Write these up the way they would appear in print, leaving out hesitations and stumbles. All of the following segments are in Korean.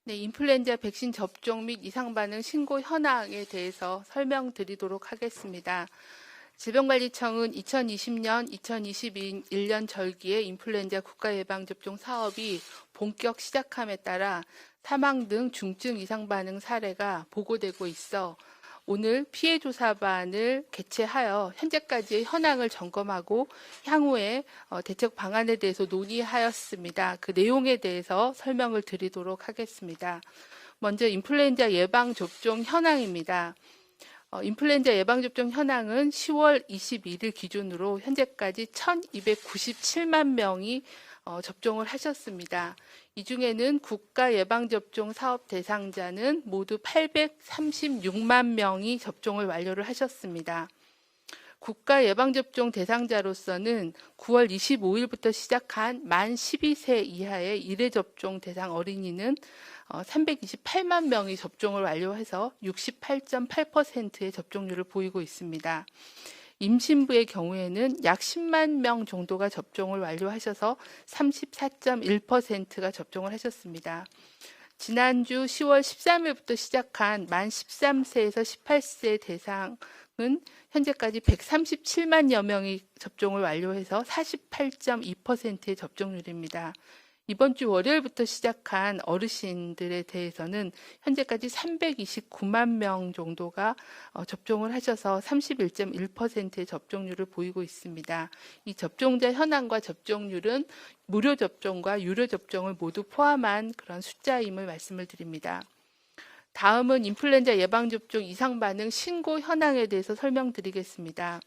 네, 인플루엔자 백신 접종 및 이상 반응 신고 현황에 대해서 설명드리도록 하겠습니다. 질병관리청은 2020년, 2021년 절기에 인플루엔자 국가예방접종 사업이 본격 시작함에 따라 사망 등 중증 이상 반응 사례가 보고되고 있어 오늘 피해조사반을 개최하여 현재까지의 현황을 점검하고 향후에 대책 방안에 대해서 논의하였습니다. 그 내용에 대해서 설명을 드리도록 하겠습니다. 먼저 인플루엔자 예방접종 현황입니다. 인플루엔자 예방접종 현황은 10월 21일 기준으로 현재까지 1297만 명이 접종을 하셨습니다. 이 중에는 국가 예방접종 사업 대상자는 모두 836만 명이 접종을 완료를 하셨습니다. 국가 예방접종 대상자로서는 9월 25일부터 시작한 만 12세 이하의 1회 접종 대상 어린이는 328만 명이 접종을 완료해서 68.8%의 접종률을 보이고 있습니다. 임신부의 경우에는 약 10만 명 정도가 접종을 완료하셔서 34.1%가 접종을 하셨습니다. 지난주 10월 13일부터 시작한 만 13세에서 18세 대상은 현재까지 137만여 명이 접종을 완료해서 48.2%의 접종률입니다. 이번 주 월요일부터 시작한 어르신들에 대해서는 현재까지 329만 명 정도가 접종을 하셔서 31.1%의 접종률을 보이고 있습니다. 이 접종자 현황과 접종률은 무료 접종과 유료 접종을 모두 포함한 그런 숫자임을 말씀을 드립니다. 다음은 인플루엔자 예방접종 이상 반응 신고 현황에 대해서 설명드리겠습니다.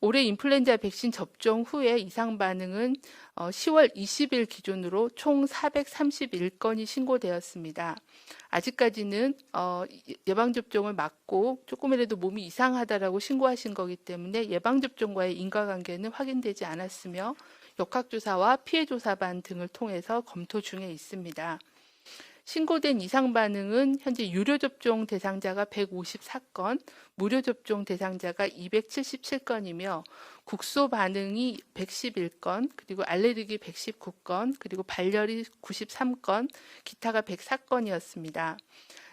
올해 인플루엔자 백신 접종 후에 이상 반응은 10월 20일 기준으로 총 431건이 신고되었습니다. 아직까지는 예방접종을 맞고 조금이라도 몸이 이상하다라고 신고하신 거기 때문에 예방접종과의 인과관계는 확인되지 않았으며 역학조사와 피해조사반 등을 통해서 검토 중에 있습니다. 신고된 이상 반응은 현재 유료 접종 대상자가 154건, 무료 접종 대상자가 277건이며 국소 반응이 111건, 그리고 알레르기 119건, 그리고 발열이 93건, 기타가 104건이었습니다.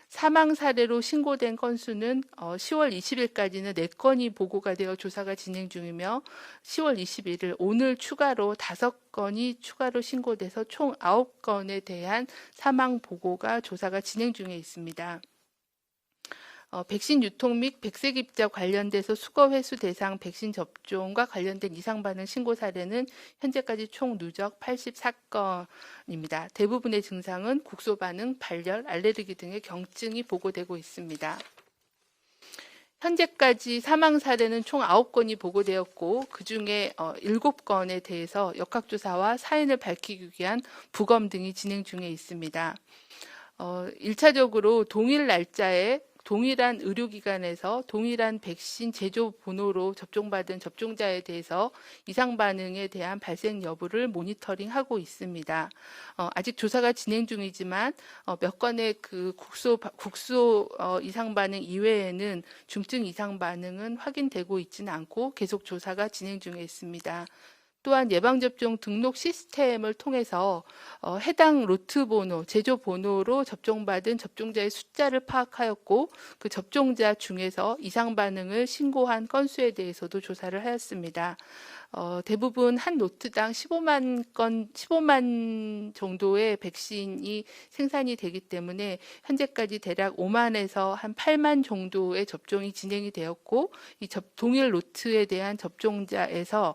사망 사례로 신고된 건수는 10월 20일까지는 4건이 보고가 되어 조사가 진행 중이며 10월 21일 오늘 추가로 5건이 추가로 신고돼서 총 9건에 대한 사망 보고가 조사가 진행 중에 있습니다. 백신 유통 및 백색 입자 관련돼서 수거 회수 대상 백신 접종과 관련된 이상 반응 신고 사례는 현재까지 총 누적 84건입니다. 대부분의 증상은 국소 반응, 발열, 알레르기 등의 경증이 보고되고 있습니다. 현재까지 사망 사례는 총 9건이 보고되었고 그중에 7건에 대해서 역학조사와 사인을 밝히기 위한 부검 등이 진행 중에 있습니다. 1차적으로 동일 날짜에 동일한 의료기관에서 동일한 백신 제조 번호로 접종받은 접종자에 대해서 이상 반응에 대한 발생 여부를 모니터링하고 있습니다. 아직 조사가 진행 중이지만 몇 건의 그 국소 이상 반응 이외에는 중증 이상 반응은 확인되고 있지는 않고 계속 조사가 진행 중에 있습니다. 또한 예방접종 등록 시스템을 통해서 해당 로트 번호, 제조 번호로 접종받은 접종자의 숫자를 파악하였고 그 접종자 중에서 이상 반응을 신고한 건수에 대해서도 조사를 하였습니다. 대부분 한 로트당 15만 정도의 백신이 생산이 되기 때문에 현재까지 대략 5만에서 한 8만 정도의 접종이 진행이 되었고 이 동일 로트에 대한 접종자에서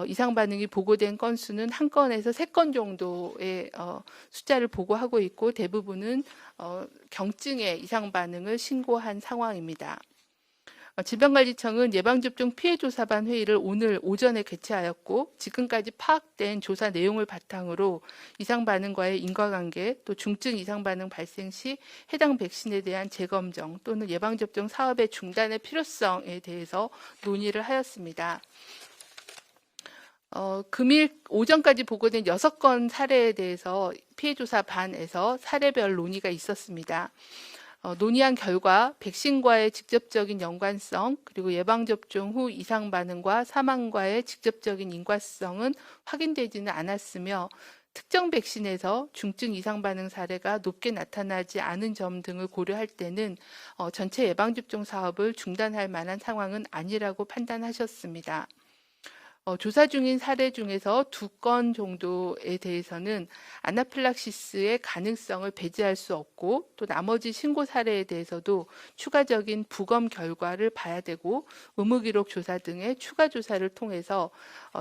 이상 반응이 보고된 건수는 한 건에서 3건 정도의 숫자를 보고하고 있고 대부분은 경증의 이상 반응을 신고한 상황입니다. 질병관리청은 예방접종 피해조사반 회의를 오늘 오전에 개최하였고 지금까지 파악된 조사 내용을 바탕으로 이상 반응과의 인과관계 또 중증 이상 반응 발생 시 해당 백신에 대한 재검정 또는 예방접종 사업의 중단의 필요성에 대해서 논의를 하였습니다. 금일 오전까지 보고된 6건 사례에 대해서 피해조사반에서 사례별 논의가 있었습니다. 논의한 결과 백신과의 직접적인 연관성 그리고 예방접종 후 이상 반응과 사망과의 직접적인 인과성은 확인되지는 않았으며 특정 백신에서 중증 이상 반응 사례가 높게 나타나지 않은 점 등을 고려할 때는 전체 예방접종 사업을 중단할 만한 상황은 아니라고 판단하셨습니다. 조사 중인 사례 중에서 2건 정도에 대해서는 아나필락시스의 가능성을 배제할 수 없고, 또 나머지 신고 사례에 대해서도 추가적인 부검 결과를 봐야 되고, 의무기록 조사 등의 추가 조사를 통해서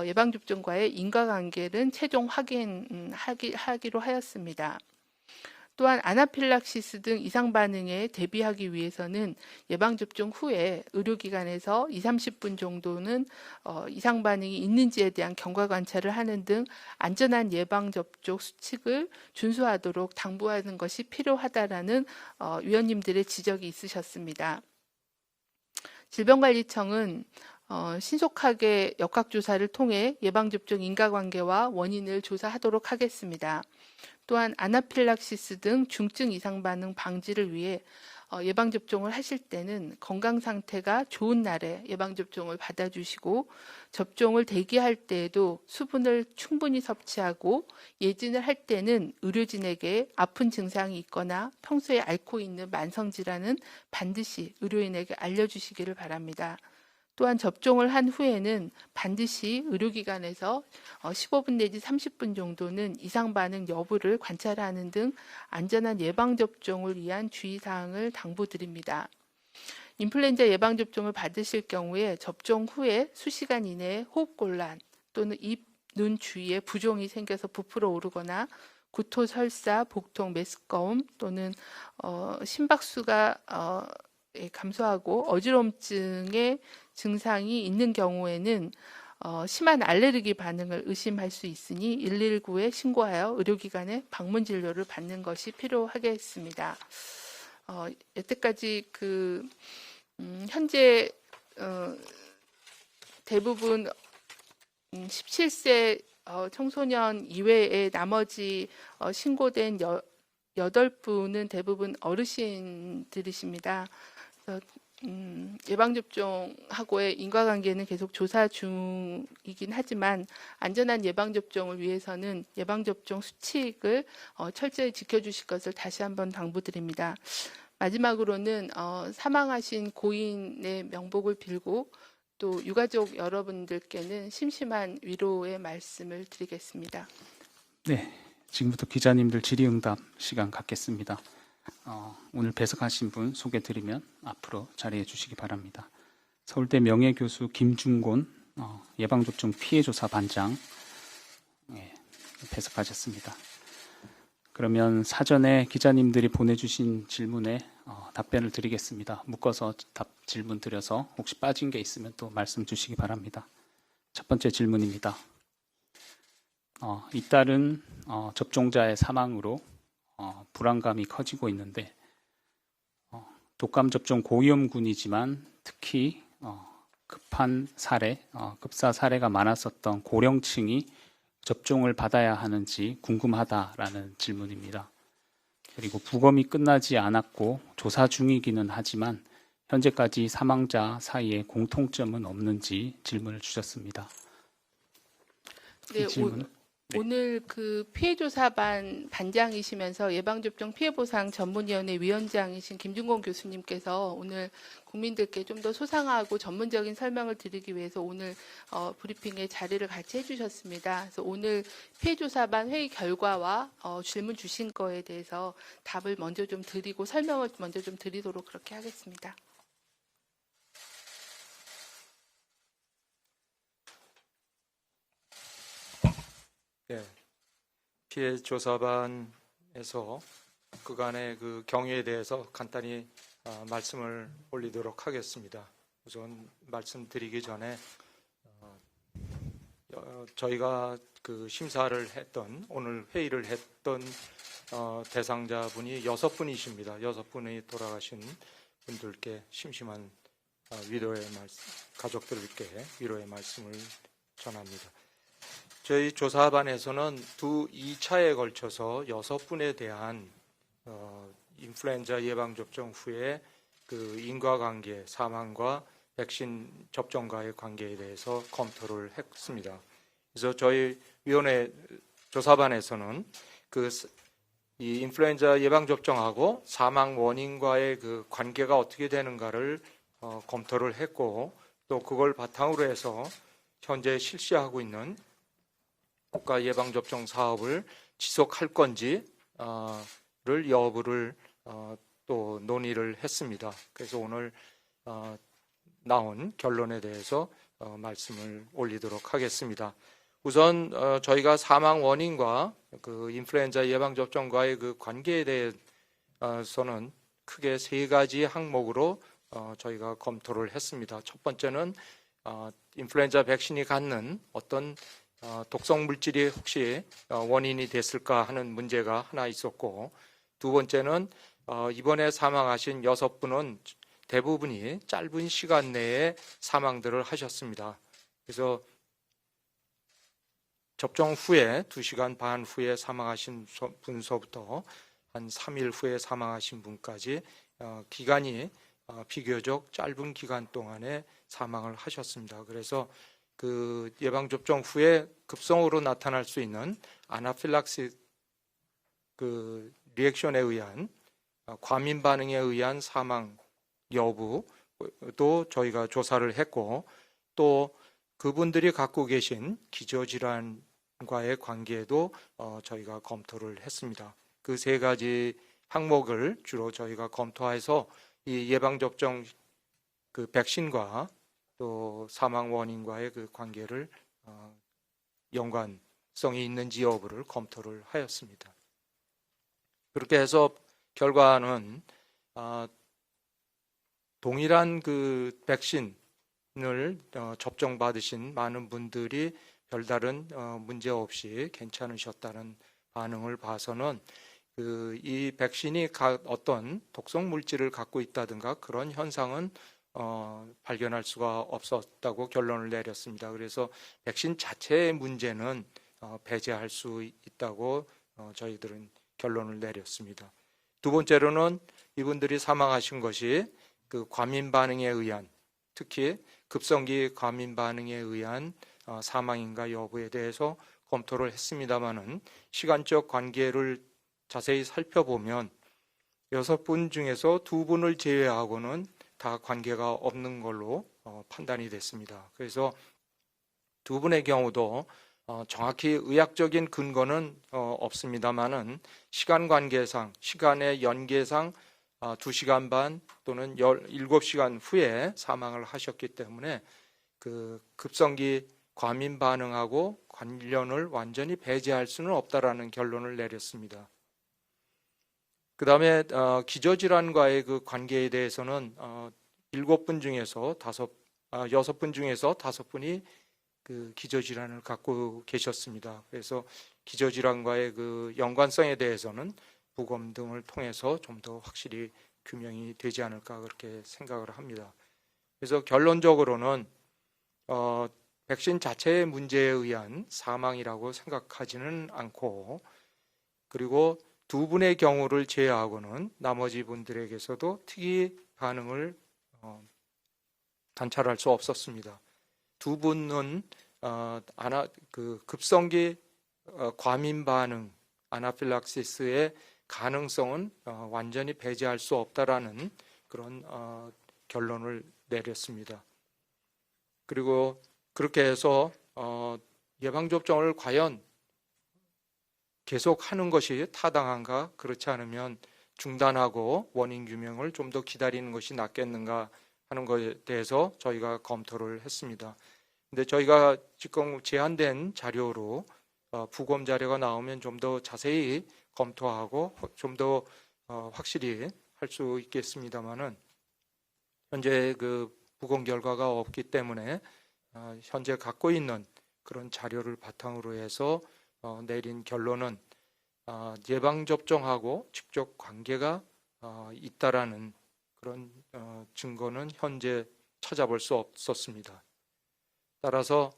예방접종과의 인과관계는 최종 확인하기로 하였습니다. 또한 아나필락시스 등 이상 반응에 대비하기 위해서는 예방접종 후에 의료기관에서 2, 30분 정도는 이상 반응이 있는지에 대한 경과 관찰을 하는 등 안전한 예방접종 수칙을 준수하도록 당부하는 것이 필요하다라는 위원님들의 지적이 있으셨습니다. 질병관리청은 신속하게 역학조사를 통해 예방접종 인과관계와 원인을 조사하도록 하겠습니다. 또한 아나필락시스 등 중증 이상 반응 방지를 위해 예방접종을 하실 때는 건강 상태가 좋은 날에 예방접종을 받아주시고, 접종을 대기할 때에도 수분을 충분히 섭취하고, 예진을 할 때는 의료진에게 아픈 증상이 있거나 평소에 앓고 있는 만성질환은 반드시 의료인에게 알려주시기를 바랍니다. 또한 접종을 한 후에는 반드시 의료기관에서 15분 내지 30분 정도는 이상 반응 여부를 관찰하는 등 안전한 예방접종을 위한 주의사항을 당부드립니다. 인플루엔자 예방접종을 받으실 경우에 접종 후에 수시간 이내에 호흡곤란 또는 입, 눈 주위에 부종이 생겨서 부풀어 오르거나 구토, 설사, 복통, 메스꺼움 또는 심박수가 감소하고 어지럼증의 증상이 있는 경우에는 심한 알레르기 반응을 의심할 수 있으니 119에 신고하여 의료기관에 방문 진료를 받는 것이 필요하겠습니다. 여태까지 현재 대부분 17세 청소년 이외에 나머지 신고된 8분은 대부분 어르신들이십니다. 예방접종하고의 인과관계는 계속 조사 중이긴 하지만 안전한 예방접종을 위해서는 예방접종 수칙을 철저히 지켜주실 것을 다시 한번 당부드립니다. 마지막으로는 사망하신 고인의 명복을 빌고 또 유가족 여러분들께는 심심한 위로의 말씀을 드리겠습니다. 네, 지금부터 기자님들 질의응답 시간 갖겠습니다. 오늘 배석하신 분 소개드리면 앞으로 자리해 주시기 바랍니다. 서울대 명예교수 김중곤 예방접종 피해조사 반장 배석하셨습니다. 그러면 사전에 기자님들이 보내주신 질문에 답변을 드리겠습니다. 묶어서 질문 드려서 혹시 빠진 게 있으면 또 말씀 주시기 바랍니다. 첫 번째 질문입니다. 잇따른 접종자의 사망으로 불안감이 커지고 있는데 독감 접종 고위험군이지만 특히 급한 사례, 급사 사례가 많았었던 고령층이 접종을 받아야 하는지 궁금하다라는 질문입니다. 그리고 부검이 끝나지 않았고 조사 중이기는 하지만 현재까지 사망자 사이에 공통점은 없는지 질문을 주셨습니다. 네, 오늘 피해조사반 반장이시면서 예방접종 피해보상 전문위원회 위원장이신 김중곤 교수님께서 오늘 국민들께 좀 더 소상하고 전문적인 설명을 드리기 위해서 오늘 브리핑에 자리를 같이 해주셨습니다. 그래서 오늘 피해조사반 회의 결과와 질문 주신 거에 대해서 답을 먼저 좀 드리고 설명을 먼저 좀 드리도록 그렇게 하겠습니다. 네, 피해조사반에서 그간의 경위에 대해서 간단히 말씀을 올리도록 하겠습니다. 우선 말씀드리기 전에 저희가 심사를 했던 오늘 회의를 했던 대상자분이 6분이십니다. 6분이 돌아가신 분들께 심심한 위로의 말씀, 가족들께 위로의 말씀을 전합니다. 저희 조사반에서는 2차에 걸쳐서 6분에 대한 인플루엔자 예방접종 후에 인과관계, 사망과 백신 접종과의 관계에 대해서 검토를 했습니다. 그래서 저희 위원회 조사반에서는 이 인플루엔자 예방 접종하고 사망 원인과의 그 관계가 어떻게 되는가를 검토를 했고, 또 그걸 바탕으로 해서 현재 실시하고 있는 국가 예방 접종 사업을 지속할 건지를 여부를 또 논의를 했습니다. 그래서 오늘 나온 결론에 대해서 말씀을 올리도록 하겠습니다. 우선 저희가 사망 원인과 그 인플루엔자 예방 접종과의 그 관계에 대해서는 크게 세 가지 항목으로 저희가 검토를 했습니다. 첫 번째는 인플루엔자 백신이 갖는 어떤 독성 물질이 혹시 원인이 됐을까 하는 문제가 하나 있었고, 두 번째는 이번에 사망하신 6분은 대부분이 짧은 시간 내에 사망들을 하셨습니다. 그래서 접종 후에 2시간 반 후에 사망하신 분서부터 한 3일 후에 사망하신 분까지 기간이 비교적 짧은 기간 동안에 사망을 하셨습니다. 그래서 그 예방접종 후에 급성으로 나타날 수 있는 아나필락시 그 리액션에 의한 과민 반응에 의한 사망 여부도 저희가 조사를 했고, 또 그분들이 갖고 계신 기저질환과의 관계도 저희가 검토를 했습니다. 그 세 가지 항목을 주로 저희가 검토해서 이 예방접종 그 백신과 또 사망 원인과의 그 관계를 연관성이 있는지 여부를 검토를 하였습니다. 그렇게 해서 결과는 동일한 그 백신을 접종받으신 많은 분들이 별다른 문제 없이 괜찮으셨다는 반응을 봐서는 이 백신이 어떤 독성 물질을 갖고 있다든가 그런 현상은 발견할 수가 없었다고 결론을 내렸습니다. 그래서 백신 자체의 문제는 배제할 수 있다고 저희들은 결론을 내렸습니다. 두 번째로는 이분들이 사망하신 것이 그 과민 반응에 의한, 특히 급성기 과민 반응에 의한 사망인가 여부에 대해서 검토를 했습니다마는 시간적 관계를 자세히 살펴보면 6분 중에서 2분을 제외하고는 다 관계가 없는 걸로 판단이 됐습니다. 그래서 2분의 경우도 정확히 의학적인 근거는 없습니다마는 시간 관계상, 시간의 연계상 2시간 반 또는 17시간 후에 사망을 하셨기 때문에 그 급성기 과민 반응하고 관련을 완전히 배제할 수는 없다라는 결론을 내렸습니다. 그 다음에 기저질환과의 그 관계에 대해서는 6분 중에서 6분 중에서 5분이 그 기저질환을 갖고 계셨습니다. 그래서 기저질환과의 그 연관성에 대해서는 부검 등을 통해서 좀 더 확실히 규명이 되지 않을까 그렇게 생각을 합니다. 그래서 결론적으로는 백신 자체의 문제에 의한 사망이라고 생각하지는 않고, 그리고 2분의 경우를 제외하고는 나머지 분들에게서도 특이 반응을 관찰할 수 없었습니다. 2분은 급성기 과민 반응 아나필락시스의 가능성은 완전히 배제할 수 없다라는 그런 결론을 내렸습니다. 그리고 그렇게 해서 예방접종을 과연 계속하는 것이 타당한가, 그렇지 않으면 중단하고 원인 규명을 좀 더 기다리는 것이 낫겠는가 하는 것에 대해서 저희가 검토를 했습니다. 근데 저희가 지금 제한된 자료로 부검 자료가 나오면 좀 더 자세히 검토하고 좀 더 확실히 할 수 있겠습니다만은 현재 그 부검 결과가 없기 때문에 현재 갖고 있는 그런 자료를 바탕으로 해서 내린 결론은 예방접종하고 직접 관계가 있다라는 그런 증거는 현재 찾아볼 수 없었습니다. 따라서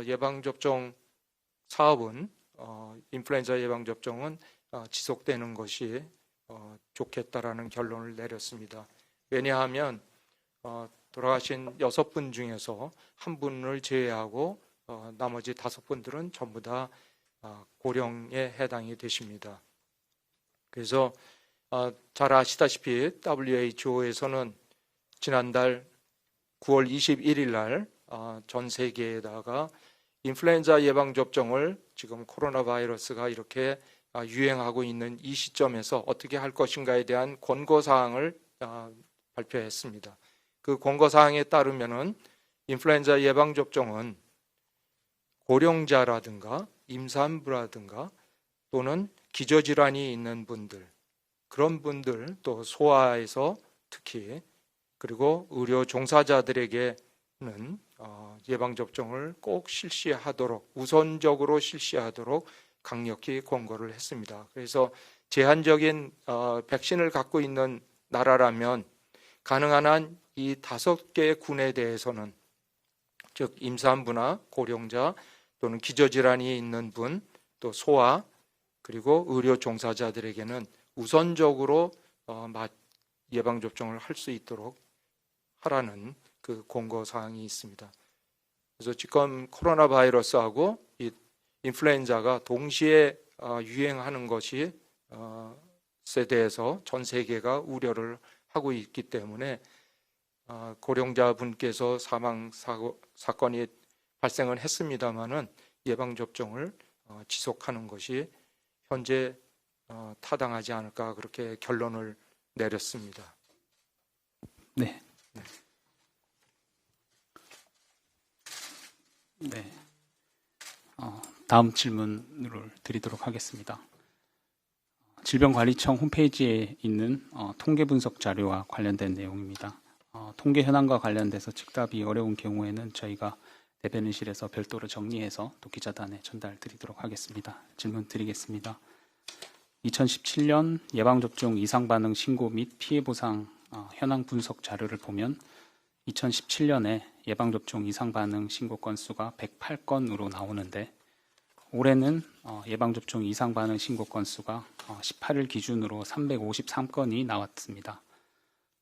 예방접종 사업은 인플루엔자 예방접종은 지속되는 것이 좋겠다라는 결론을 내렸습니다. 왜냐하면 돌아가신 6분 중에서 1분을 제외하고 나머지 5분들은 전부 다 고령에 해당이 되십니다. 그래서 잘 아시다시피 WHO에서는 지난달 9월 21일 날 전 세계에다가 인플루엔자 예방 접종을 지금 코로나 바이러스가 이렇게 유행하고 있는 이 시점에서 어떻게 할 것인가에 대한 권고 사항을 발표했습니다. 그 권고 사항에 따르면은 인플루엔자 예방 접종은 고령자라든가 임산부라든가 또는 기저질환이 있는 분들, 그런 분들, 또 소아에서 특히, 그리고 의료 종사자들에게는 예방접종을 꼭 실시하도록, 우선적으로 실시하도록 강력히 권고를 했습니다. 그래서 제한적인 백신을 갖고 있는 나라라면 가능한 한 이 5개의 군에 대해서는, 즉 임산부나 고령자 또는 기저질환이 있는 분, 또 소아, 그리고 의료 종사자들에게는 우선적으로 예방접종을 할 수 있도록 하라는 그 권고 사항이 있습니다. 그래서 지금 코로나 바이러스하고 이 인플루엔자가 동시에 유행하는 것에 대해서 전 세계가 우려를 하고 있기 때문에 고령자분께서 사망 사건이 발생은 했습니다마는 예방접종을 지속하는 것이 현재 타당하지 않을까, 그렇게 결론을 내렸습니다. 네. 다음 질문을 드리도록 하겠습니다. 질병관리청 홈페이지에 있는 통계 분석 자료와 관련된 내용입니다. 통계 현황과 관련돼서 즉답이 어려운 경우에는 저희가 대변인실에서 별도로 정리해서 또 기자단에 전달드리도록 하겠습니다. 질문 드리겠습니다. 2017년 예방접종 이상반응 신고 및 피해보상 현황 분석 자료를 보면 2017년에 예방접종 이상반응 신고 건수가 108건으로 나오는데 올해는 예방접종 이상반응 신고 건수가 18일 기준으로 353건이 나왔습니다.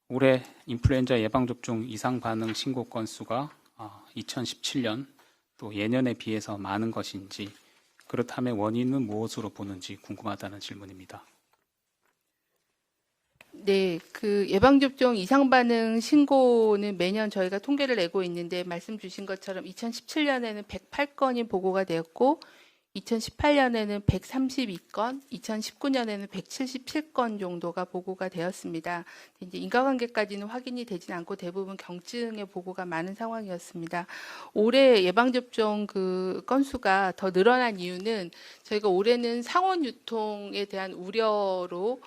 올해 인플루엔자 예방접종 이상반응 신고 건수가 2017년 또 예년에 비해서 많은 것인지, 그렇다면 원인은 무엇으로 보는지 궁금하다는 질문입니다. 네, 그 예방접종 이상반응 신고는 매년 저희가 통계를 내고 있는데 말씀 주신 것처럼 2017년에는 108건이 보고가 되었고 2018년에는 132건, 2019년에는 177건 정도가 보고가 되었습니다. 이제 인과관계까지는 확인이 되진 않고 대부분 경증의 보고가 많은 상황이었습니다. 올해 예방접종 그 건수가 더 늘어난 이유는 저희가 올해는 상온 유통에 대한 우려로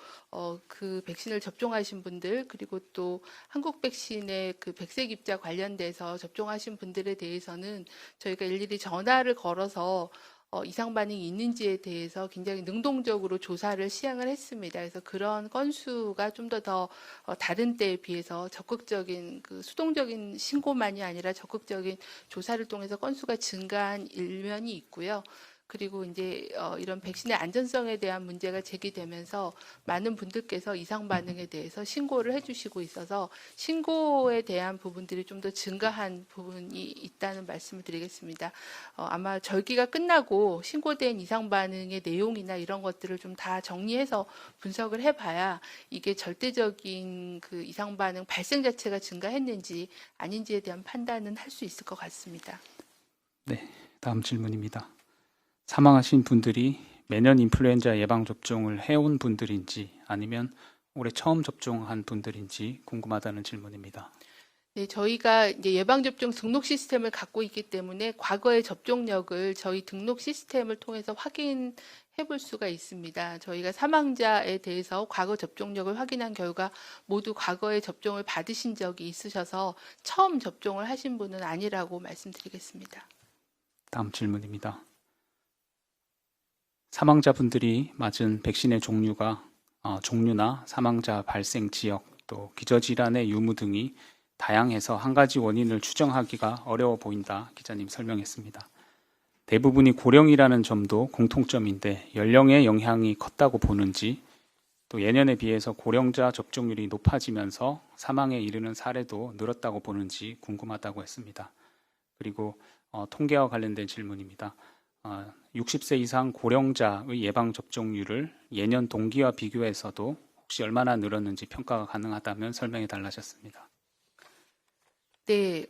그 백신을 접종하신 분들, 그리고 또 한국 백신의 그 백색 입자 관련돼서 접종하신 분들에 대해서는 저희가 일일이 전화를 걸어서 이상 반응이 있는지에 대해서 굉장히 능동적으로 조사를 시행을 했습니다. 그래서 그런 건수가 좀 더 다른 때에 비해서 적극적인 그 수동적인 신고만이 아니라 적극적인 조사를 통해서 건수가 증가한 일면이 있고요. 그리고 이제 이런 백신의 안전성에 대한 문제가 제기되면서 많은 분들께서 이상 반응에 대해서 신고를 해주시고 있어서 신고에 대한 부분들이 좀 더 증가한 부분이 있다는 말씀을 드리겠습니다. 아마 절기가 끝나고 신고된 이상 반응의 내용이나 이런 것들을 좀 다 정리해서 분석을 해봐야 이게 절대적인 그 이상 반응 발생 자체가 증가했는지 아닌지에 대한 판단은 할 수 있을 것 같습니다. 네, 다음 질문입니다. 사망하신 분들이 매년 인플루엔자 예방접종을 해온 분들인지 아니면 올해 처음 접종한 분들인지 궁금하다는 질문입니다. 네, 저희가 이제 예방접종 등록 시스템을 갖고 있기 때문에 과거의 접종력을 저희 등록 시스템을 통해서 확인해 볼 수가 있습니다. 저희가 사망자에 대해서 과거 접종력을 확인한 결과 모두 과거에 접종을 받으신 적이 있으셔서 처음 접종을 하신 분은 아니라고 말씀드리겠습니다. 다음 질문입니다. 사망자분들이 맞은 백신의 종류나 사망자 발생 지역, 또 기저질환의 유무 등이 다양해서 한 가지 원인을 추정하기가 어려워 보인다. 기자님 설명했습니다. 대부분이 고령이라는 점도 공통점인데 연령의 영향이 컸다고 보는지, 또 예년에 비해서 고령자 접종률이 높아지면서 사망에 이르는 사례도 늘었다고 보는지 궁금하다고 했습니다. 그리고 통계와 관련된 질문입니다. 60세 이상 고령자의 예방 접종률을 예년 동기와 비교해서도 혹시 얼마나 늘었는지 평가가 가능하다면 설명해 달라셨습니다. 네,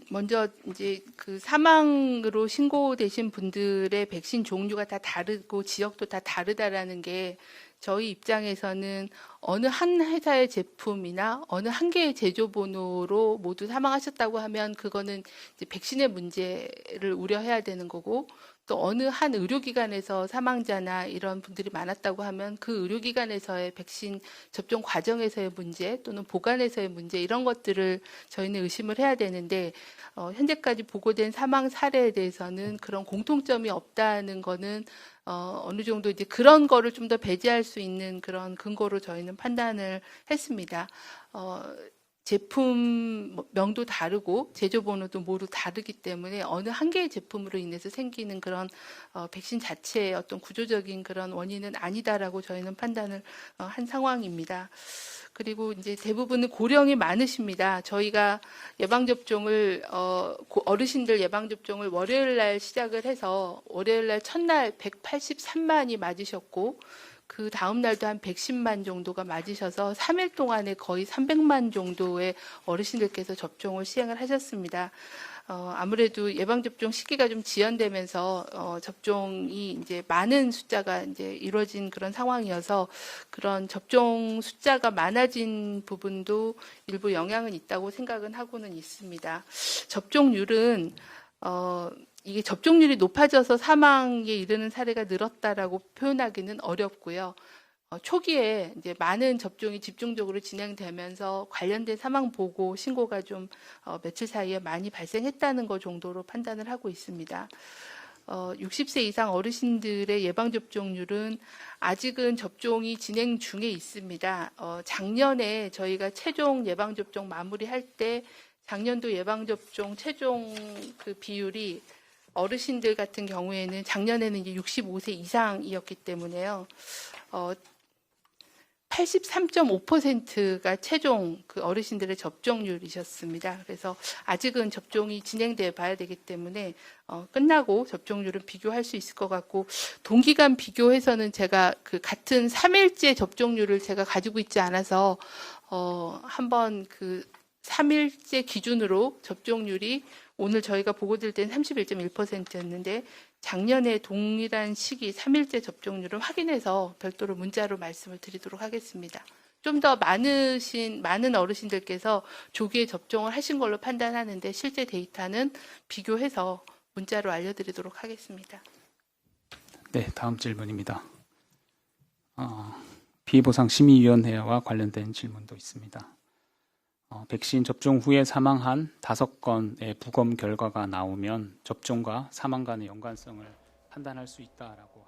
먼저 이제 그 사망으로 신고되신 분들의 백신 종류가 다 다르고 지역도 다 다르다라는 게 저희 입장에서는 어느 한 회사의 제품이나 어느 한 개의 제조 번호로 모두 사망하셨다고 하면 그거는 이제 백신의 문제를 우려해야 되는 거고, 또 어느 한 의료기관에서 사망자나 이런 분들이 많았다고 하면 그 의료기관에서의 백신 접종 과정에서의 문제 또는 보관에서의 문제, 이런 것들을 저희는 의심을 해야 되는데, 현재까지 보고된 사망 사례에 대해서는 그런 공통점이 없다는 거는 어느 정도 이제 그런 거를 좀 더 배제할 수 있는 그런 근거로 저희는 판단을 했습니다. 제품 명도 다르고 제조 번호도 모두 다르기 때문에 어느 한 개의 제품으로 인해서 생기는 그런 백신 자체의 어떤 구조적인 그런 원인은 아니다라고 저희는 판단을 한 상황입니다. 그리고 이제 대부분은 고령이 많으십니다. 저희가 예방접종을 어르신들 예방접종을 월요일 날 시작을 해서 월요일 날 첫날 183만이 맞으셨고, 그 다음 날도 한 110만 정도가 맞으셔서 3일 동안에 거의 300만 정도의 어르신들께서 접종을 시행을 하셨습니다. 아무래도 예방접종 시기가 좀 지연되면서 접종이 이제 많은 숫자가 이제 이루어진 그런 상황이어서 그런 접종 숫자가 많아진 부분도 일부 영향은 있다고 생각은 하고는 있습니다. 접종률은 이게 접종률이 높아져서 사망에 이르는 사례가 늘었다라고 표현하기는 어렵고요. 초기에 이제 많은 접종이 집중적으로 진행되면서 관련된 사망 보고 신고가 좀 며칠 사이에 많이 발생했다는 것 정도로 판단을 하고 있습니다. 60세 이상 어르신들의 예방접종률은 아직은 접종이 진행 중에 있습니다. 작년에 저희가 최종 예방접종 마무리할 때 작년도 예방접종 최종 그 비율이 어르신들 같은 경우에는 작년에는 이제 65세 이상이었기 때문에요. 83.5%가 최종 그 어르신들의 접종률이셨습니다. 그래서 아직은 접종이 진행돼 봐야 되기 때문에 끝나고 접종률은 비교할 수 있을 것 같고, 동기간 비교해서는 제가 그 같은 3일째 접종률을 제가 가지고 있지 않아서 한번 그 3일째 기준으로 접종률이 오늘 저희가 보고드릴 때는 31.1%였는데 작년에 동일한 시기 3일째 접종률을 확인해서 별도로 문자로 말씀을 드리도록 하겠습니다. 좀 더 많은 어르신들께서 조기에 접종을 하신 걸로 판단하는데 실제 데이터는 비교해서 문자로 알려드리도록 하겠습니다. 네, 다음 질문입니다. 피해보상심의위원회와 관련된 질문도 있습니다. 백신 접종 후에 사망한 5건의 부검 결과가 나오면 접종과 사망 간의 연관성을 판단할 수 있다라고